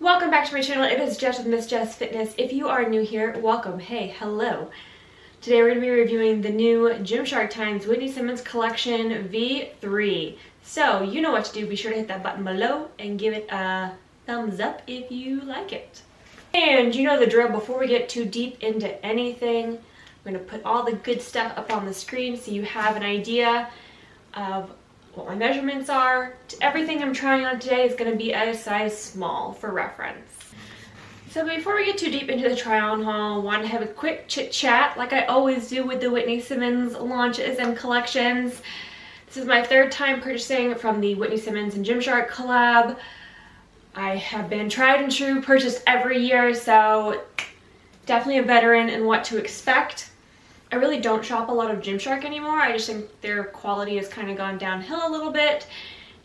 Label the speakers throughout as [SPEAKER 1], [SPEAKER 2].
[SPEAKER 1] Welcome back to my channel. It is Jess with Miss Jess Fitness. If you are new here, welcome. Hey, hello. Today we're going to be reviewing the new Gymshark x Whitney Simmons collection V3. So you know what to do. Be sure to hit that button below and give it a thumbs up if you like it. And you know the drill. Before we get too deep into anything, I'm going to put all the good stuff up on the screen so you have an idea of what my measurements are. Everything I'm trying on today is going to be a size small for reference. So before we get too deep into the try on haul, I want to have a quick chit chat like I always do with the Whitney Simmons launches and collections. This is my third time purchasing from the Whitney Simmons and Gymshark collab. I have been tried and true, purchased every year, so definitely a veteran in what to expect. I really don't shop a lot of Gymshark anymore. I just think their quality has kind of gone downhill a little bit,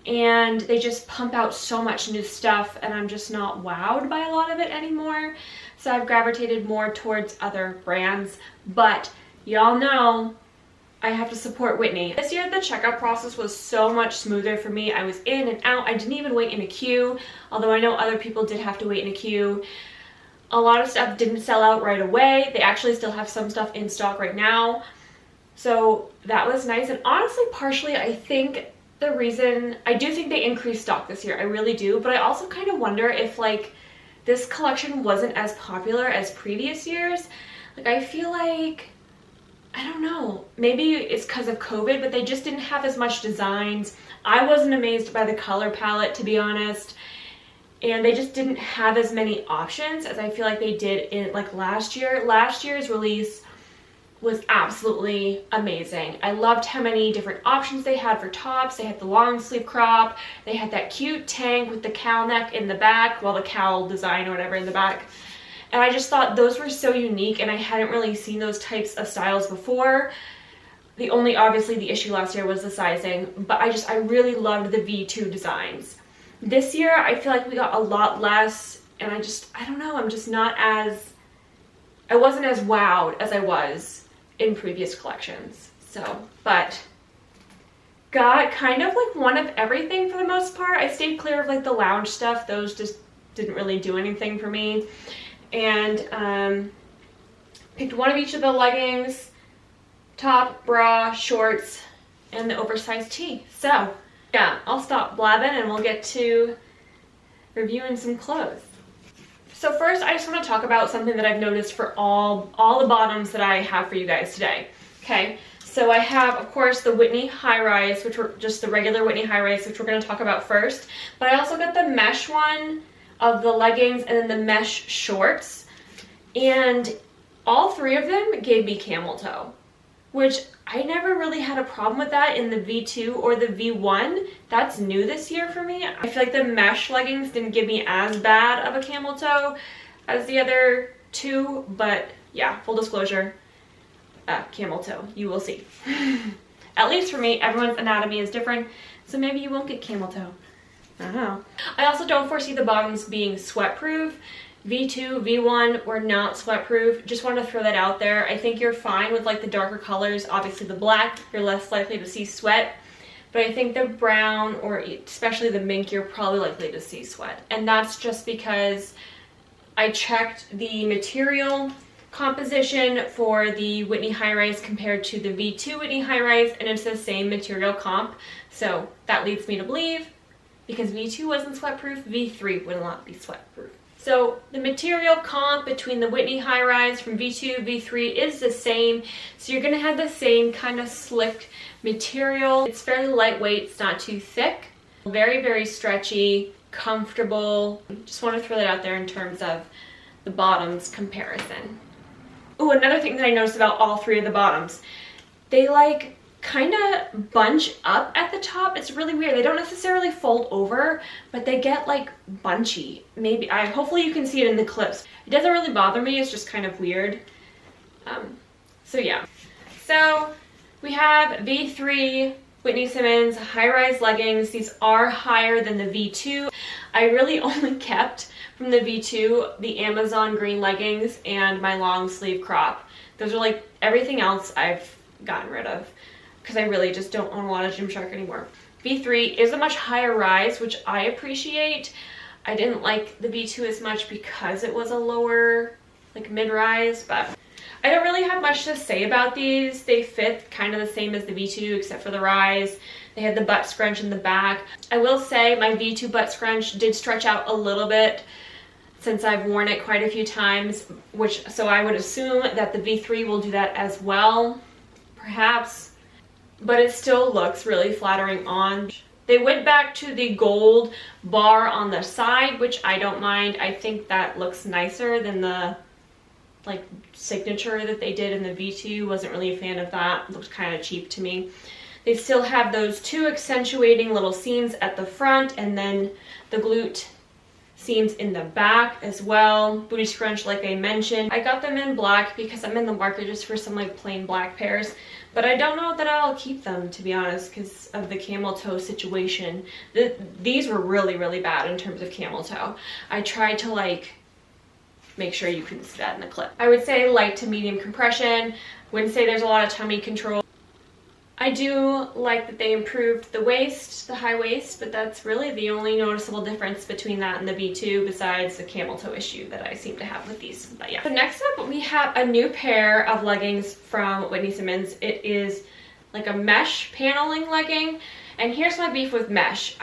[SPEAKER 1] and they just pump out so much new stuff, and I'm just not wowed by a lot of it anymore. So I've gravitated more towards other brands, but y'all know I have to support Whitney. This year the checkout process was so much smoother for me. I was in and out. I didn't even wait in a queue, although I know other people did have to wait in a queue. A lot of stuff didn't sell out right away. They actually still have some stuff in stock right now. So that was nice. And honestly, partially, I think the reason, I do think they increased stock this year. I really do. But I also kind of wonder if like this collection wasn't as popular as previous years. Like I feel like, I don't know, maybe it's because of COVID, but they just didn't have as much designs. I wasn't amazed by the color palette, to be honest. And they just didn't have as many options as I feel like they did in like last year. Last year's release was absolutely amazing. I loved how many different options they had for tops. They had the long sleeve crop. They had that cute tank with the cowl neck in the back, well, the cowl design or whatever in the back. And I just thought those were so unique, and I hadn't really seen those types of styles before. Obviously the issue last year was the sizing, but I really loved the V2 designs. This year, I feel like we got a lot less, and I don't know, I wasn't as wowed as I was in previous collections. So, but got kind of like one of everything for the most part. I stayed clear of like the lounge stuff. Those just didn't really do anything for me. And picked one of each of the leggings, top, bra, shorts, and the oversized tee. So yeah, I'll stop blabbing and we'll get to reviewing some clothes. So first, I just want to talk about something that I've noticed for all the bottoms that I have for you guys today. Okay, so I have, of course, the Whitney high-rise, which were just the regular Whitney high-rise, which we're going to talk about first. But I also got the mesh one of the leggings and then the mesh shorts. And all three of them gave me camel toe, which I never really had a problem with that in the V2 or the V1. That's new this year for me. I feel like the mesh leggings didn't give me as bad of a camel toe as the other two, but yeah, full disclosure, camel toe, you will see. At least for me, everyone's anatomy is different, so maybe you won't get camel toe. I don't know. I also don't foresee the bottoms being sweat proof. V2, V1 were not sweat proof. Just want to throw that out there. I think you're fine with like the darker colors. Obviously the black, you're less likely to see sweat. But I think the brown, or especially the mink, you're probably likely to see sweat. And that's just because I checked the material composition for the Whitney high-rise compared to the V2 Whitney high-rise, and it's the same material comp. So that leads me to believe, because V2 wasn't sweat proof, V3 will not be sweat proof. So the material comp between the Whitney high-rise from V2, V3 is the same. So you're gonna have the same kind of slick material. It's fairly lightweight, it's not too thick. Very, very stretchy, comfortable. Just want to throw that out there in terms of the bottoms comparison. Oh, another thing that I noticed about all three of the bottoms, they like kind of bunch up at the top. It's really weird. They don't necessarily fold over, but they get like bunchy. Hopefully you can see it in the clips. It doesn't really bother me. It's just kind of weird. So yeah. So we have V3 Whitney Simmons high-rise leggings. These are higher than the V2. I really only kept from the V2 the Amazon green leggings and my long sleeve crop. Those are like everything else I've gotten rid of, because I really just don't own a lot of Gymshark anymore. V3 is a much higher rise, which I appreciate. I didn't like the V2 as much because it was a lower, like mid-rise, but I don't really have much to say about these. They fit kind of the same as the V2 except for the rise. They have the butt scrunch in the back. I will say my V2 butt scrunch did stretch out a little bit since I've worn it quite a few times, so I would assume that the V3 will do that as well, perhaps, but it still looks really flattering on. They went back to the gold bar on the side, which I don't mind. I think that looks nicer than the like signature that they did in the V2. Wasn't really a fan of that. It looks kind of cheap to me. They still have those two accentuating little seams at the front and then the glute seams in the back as well. Booty scrunch, like I mentioned. I got them in black because I'm in the market just for some like plain black pairs, but I don't know that I'll keep them, to be honest, because of the camel toe situation. These were really, really bad in terms of camel toe. I tried to like make sure you couldn't see that in the clip. I would say light to medium compression. Wouldn't say there's a lot of tummy control. I do like that they improved the waist, the high waist, but that's really the only noticeable difference between that and the V2 besides the camel toe issue that I seem to have with these. But yeah. So next up we have a new pair of leggings from Whitney Simmons. It is like a mesh paneling legging, and here's my beef with mesh.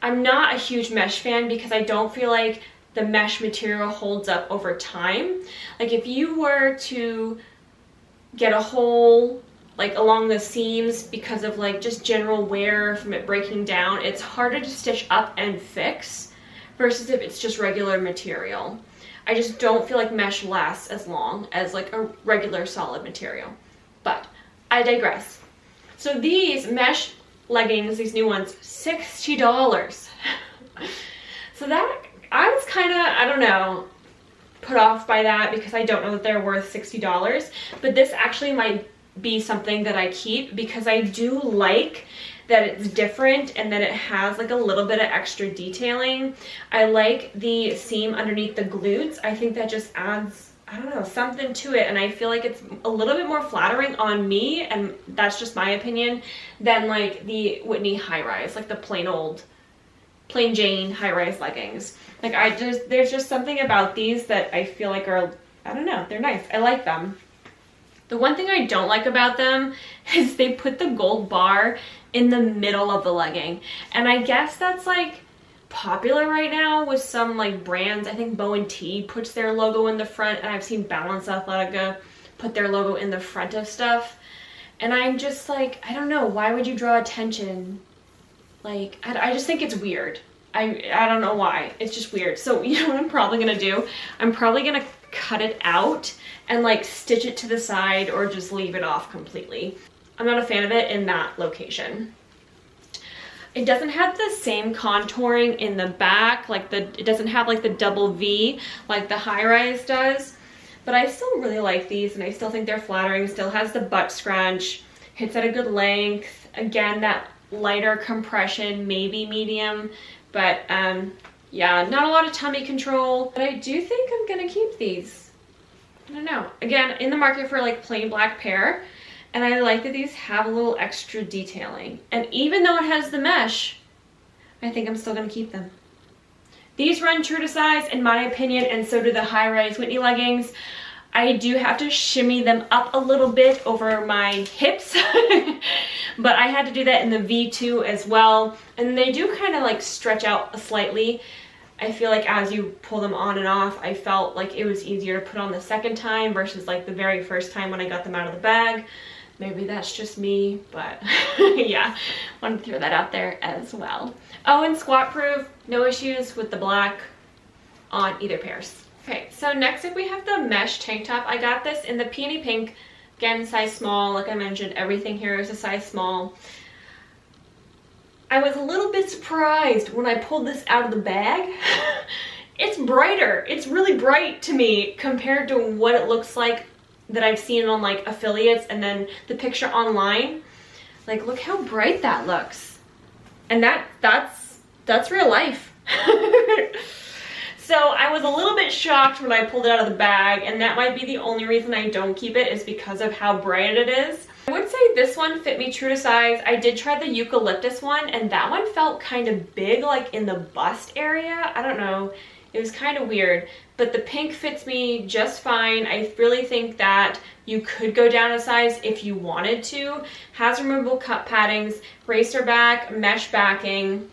[SPEAKER 1] I'm not a huge mesh fan because I don't feel like the mesh material holds up over time. Like if you were to get a hole like along the seams because of like just general wear from it breaking down, it's harder to stitch up and fix versus if it's just regular material. I just don't feel like mesh lasts as long as like a regular solid material, but I digress. So these mesh leggings, these new ones, $60. So that, I was kind of, I don't know, put off by that because I don't know that they're worth $60, but this actually might be something that I keep because I do like that it's different and that it has like a little bit of extra detailing. I like the seam underneath the glutes. I think that just adds, I don't know, something to it, and I feel like it's a little bit more flattering on me, and that's just my opinion, than like the Whitney high-rise, like the plain Jane high-rise leggings. Like there's just something about these that I feel like are, I don't know, they're nice. I like them. The one thing I don't like about them is they put the gold bar in the middle of the legging. And I guess that's like popular right now with some like brands. I think Bow & T puts their logo in the front, and I've seen Balance Athletica put their logo in the front of stuff. And I'm just like, I don't know, why would you draw attention? Like, I just think it's weird. I don't know why. It's just weird. So you know what I'm probably gonna do? I'm probably gonna cut it out and like stitch it to the side or just leave it off completely. I'm not a fan of it in that location. It doesn't have the same contouring in the back, like it doesn't have like the double V like the high rise does, but I still really like these and I still think they're flattering. Still has the butt scrunch, hits at a good length. Again, that lighter compression, maybe medium, but yeah, not a lot of tummy control, but I do think I'm gonna keep these. I don't know. Again, in the market for like plain black pair, and I like that these have a little extra detailing. And even though it has the mesh, I think I'm still gonna keep them. These run true to size in my opinion, and so do the high-rise Whitney leggings. I do have to shimmy them up a little bit over my hips, but I had to do that in the V2 as well. And they do kind of like stretch out slightly. I feel like as you pull them on and off, I felt like it was easier to put on the second time versus like the very first time when I got them out of the bag. Maybe that's just me, but yeah, wanted to throw that out there as well. Oh, and squat proof, no issues with the black on either pairs. Okay, so next up we have the mesh tank top. I got this in the Peony pink, again size small. Like I mentioned, everything here is a size small. I was a little bit surprised when I pulled this out of the bag. It's brighter. It's really bright to me compared to what it looks like that I've seen on like affiliates and then the picture online. Like, look how bright that looks. And that's real life. So I was a little bit shocked when I pulled it out of the bag, and that might be the only reason I don't keep it is because of how bright it is. I would say this one fit me true to size. I did try the eucalyptus one, and that one felt kind of big, like in the bust area. I don't know. It was kind of weird, but the pink fits me just fine. I really think that you could go down a size if you wanted to. Has removable cup paddings, racer back, mesh backing.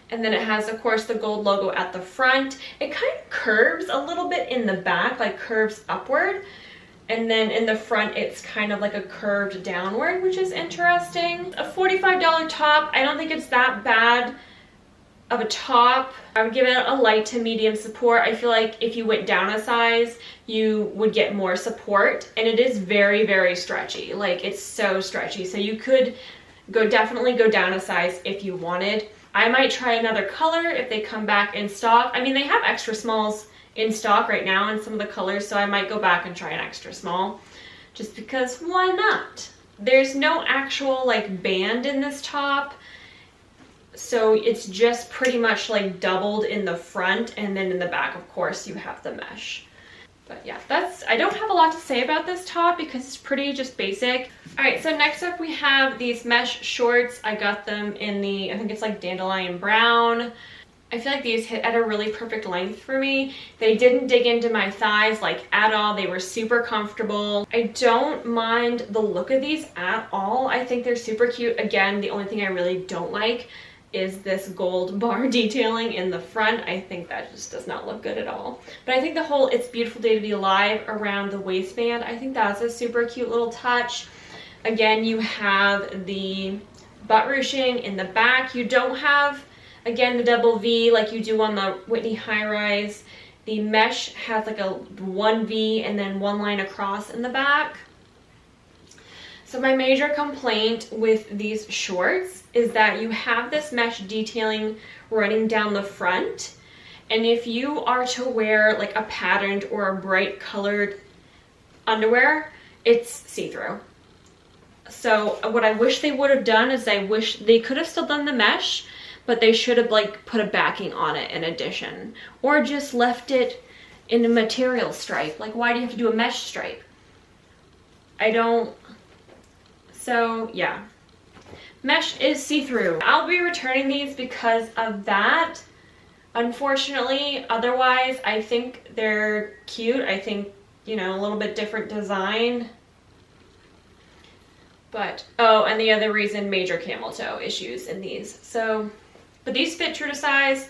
[SPEAKER 1] And then it has, of course, the gold logo at the front. It kind of curves a little bit in the back, like curves upward. And then in the front, it's kind of like a curved downward, which is interesting. A $45 top, I don't think it's that bad of a top. I would give it a light to medium support. I feel like if you went down a size, you would get more support. And it is very, very stretchy. Like, it's so stretchy. So you could definitely go down a size if you wanted. I might try another color if they come back in stock. I mean, they have extra smalls in stock right now in some of the colors, so I might go back and try an extra small just because why not? There's no actual like band in this top, so it's just pretty much like doubled in the front, and then in the back, of course, you have the mesh. But yeah, I don't have a lot to say about this top because it's pretty just basic. All right, so next up we have these mesh shorts. I got them in the, I think it's like Dandelion Brown. I feel like these hit at a really perfect length for me. They didn't dig into my thighs like at all. They were super comfortable. I don't mind the look of these at all. I think they're super cute. Again, the only thing I really don't like is this gold bar detailing in the front. I think that just does not look good at all. But I think the whole It's Beautiful Day to Be Alive around the waistband, I think that's a super cute little touch. Again, you have the butt ruching in the back. You don't have, again, the double V like you do on the Whitney high rise. The mesh has like a one V and then one line across in the back. So my major complaint with these shorts is that you have this mesh detailing running down the front. And if you are to wear like a patterned or a bright colored underwear, it's see-through. So what I wish they would have done is I wish they could have still done the mesh, but they should have like put a backing on it in addition, or just left it in a material stripe. Like, why do you have to do a mesh stripe? So yeah, mesh is see-through. I'll be returning these because of that, unfortunately. Otherwise, I think they're cute. I think, you know, a little bit different design. But, oh, and the other reason, major camel toe issues in these. So, but these fit true to size.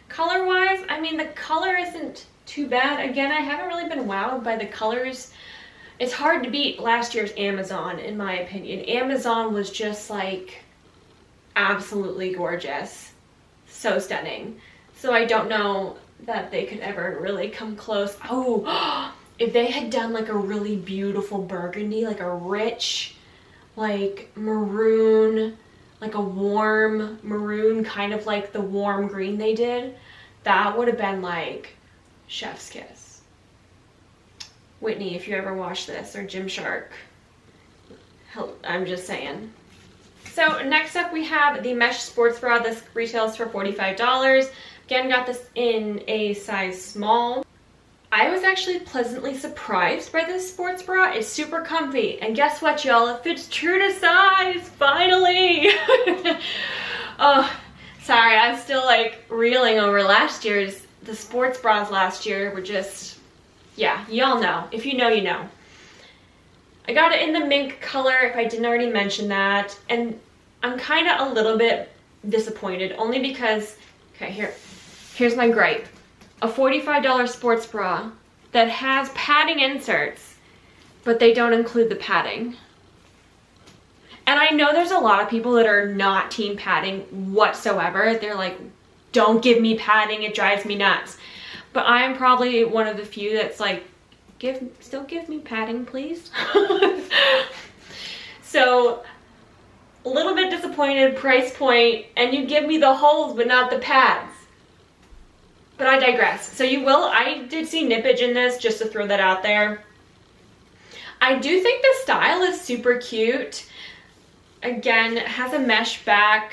[SPEAKER 1] Color-wise, I mean, the color isn't too bad. Again, I haven't really been wowed by the colors. It's hard to beat last year's Amazon, in my opinion. Amazon was just like absolutely gorgeous. So stunning. So I don't know that they could ever really come close. Oh, if they had done like a really beautiful burgundy, like a rich, like maroon, like a warm maroon, kind of like the warm green they did, that would have been like chef's kiss. Whitney, if you ever watch this, or Gymshark, I'm just saying. So next up we have the mesh sports bra. This retails for $45. Again, got this in a size small. I was actually pleasantly surprised by this sports bra. It's super comfy, and guess what, y'all? It fits true to size, finally! Oh, sorry, I'm still like reeling over last year's. The sports bras last year were just, yeah, y'all know. If you know, you know. I got it in the mink color, if I didn't already mention that. And I'm kind of a little bit disappointed, only because, okay, here's my gripe. A $45 sports bra that has padding inserts, but they don't include the padding. And I know there's a lot of people that are not team padding whatsoever. They're like, don't give me padding, it drives me nuts. But I'm probably one of the few that's like, still give me padding, please. So, a little bit disappointed, price point, and you give me the holes but not the pads. But I digress. So I did see nippage in this, just to throw that out there. I do think the style is super cute. Again, it has a mesh back.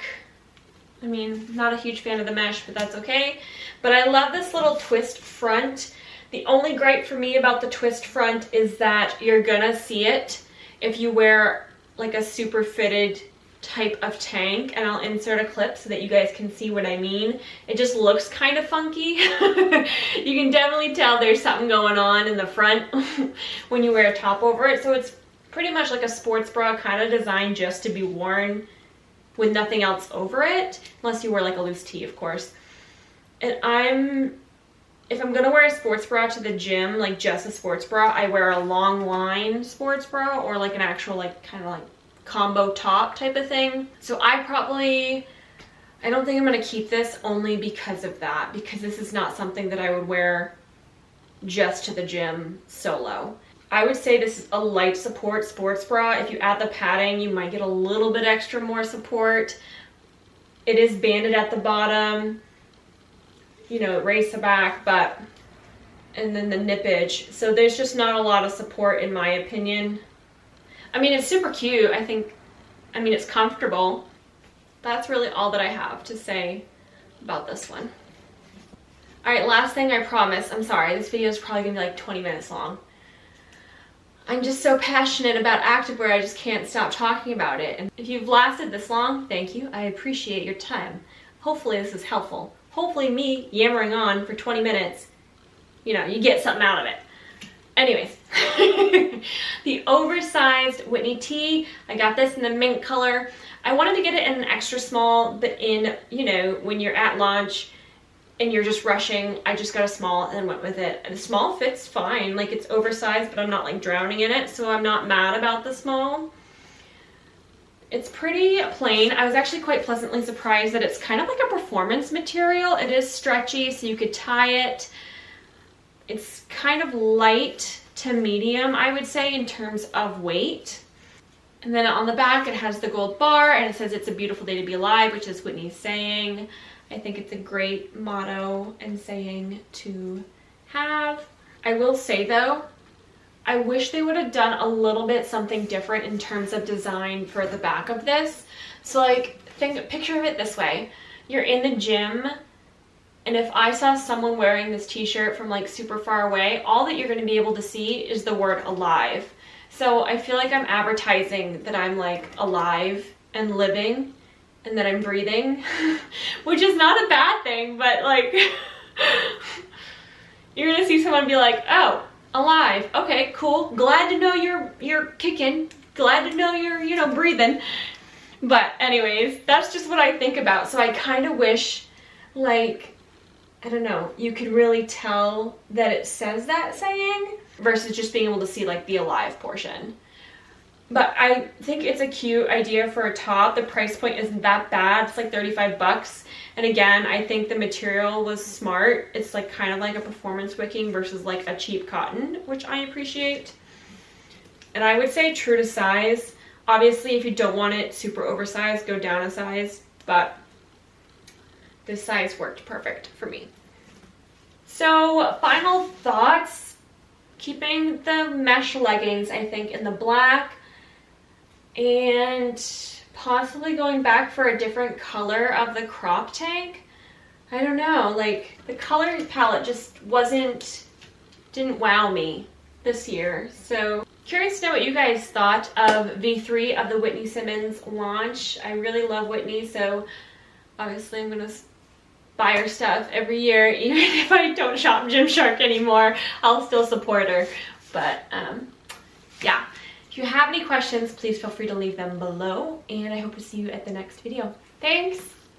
[SPEAKER 1] I mean, not a huge fan of the mesh, but that's okay. But I love this little twist front. The only gripe for me about the twist front is that you're gonna see it if you wear like a super fitted type of tank, and I'll insert a clip so that you guys can see what I mean. It just looks kind of funky. You can definitely tell there's something going on in the front when you wear a top over it. So it's pretty much like a sports bra, kind of designed just to be worn with nothing else over it, unless you wear like a loose tee, of course. And if I'm gonna wear a sports bra to the gym, like just a sports bra, I wear a long line sports bra or like an actual like kind of like combo top type of thing. So I don't think I'm gonna keep this only because of that, because this is not something that I would wear just to the gym solo. I would say this is a light support sports bra. If you add the padding, you might get a little bit extra more support. It is banded at the bottom, you know, raise the back, and then the nippage. So there's just not a lot of support in my opinion. I mean, it's super cute. I mean, it's comfortable. That's really all that I have to say about this one. All right, last thing, I promise. I'm sorry, this video is probably gonna be like 20 minutes long. I'm just so passionate about activewear, I just can't stop talking about it. And if you've lasted this long, thank you. I appreciate your time. Hopefully this is helpful. Hopefully me yammering on for 20 minutes, you know, you get something out of it. Anyways, the oversized Whitney tee. I got this in the mint color. I wanted to get it in an extra small, but in, you know, when you're at lunch and you're just rushing, I just got a small and went with it. And the small fits fine. Like, it's oversized, but I'm not like drowning in it, so I'm not mad about the small. It's pretty plain. I was actually quite pleasantly surprised that it's kind of like a performance material. It is stretchy, so you could tie it. It's kind of light to medium, I would say, in terms of weight. And then on the back, it has the gold bar, and it says it's a beautiful day to be alive, which is Whitney's saying. I think it's a great motto and saying to have. I will say though, I wish they would have done a little bit something different in terms of design for the back of this. So like, picture of it this way. You're in the gym, and if I saw someone wearing this t-shirt from like super far away, all that you're going to be able to see is the word alive. So I feel like I'm advertising that I'm like alive and living and that I'm breathing, which is not a bad thing, but like, you're going to see someone be like, oh, alive. Okay, cool. Glad to know you're kicking. Glad to know you're, you know, breathing. But anyways, that's just what I think about. So I kind of wish, like, I don't know, you could really tell that it says that saying versus just being able to see like the alive portion. But I think it's a cute idea for a top. The price point isn't that bad. It's like 35 bucks. And again, I think the material was smart. It's like kind of like a performance wicking versus like a cheap cotton, which I appreciate. And I would say true to size. Obviously, if you don't want it super oversized, go down a size. But this size worked perfect for me. So final thoughts, keeping the mesh leggings, I think, in the black, and possibly going back for a different color of the crop tank. I don't know, like the color palette just didn't wow me this year. So curious to know what you guys thought of V3 of the Whitney Simmons launch. I really love Whitney, so obviously I'm gonna buy her stuff every year. Even if I don't shop Gymshark anymore, I'll still support her. But yeah, if you have any questions, please feel free to leave them below, and I hope to see you at the next video. Thanks!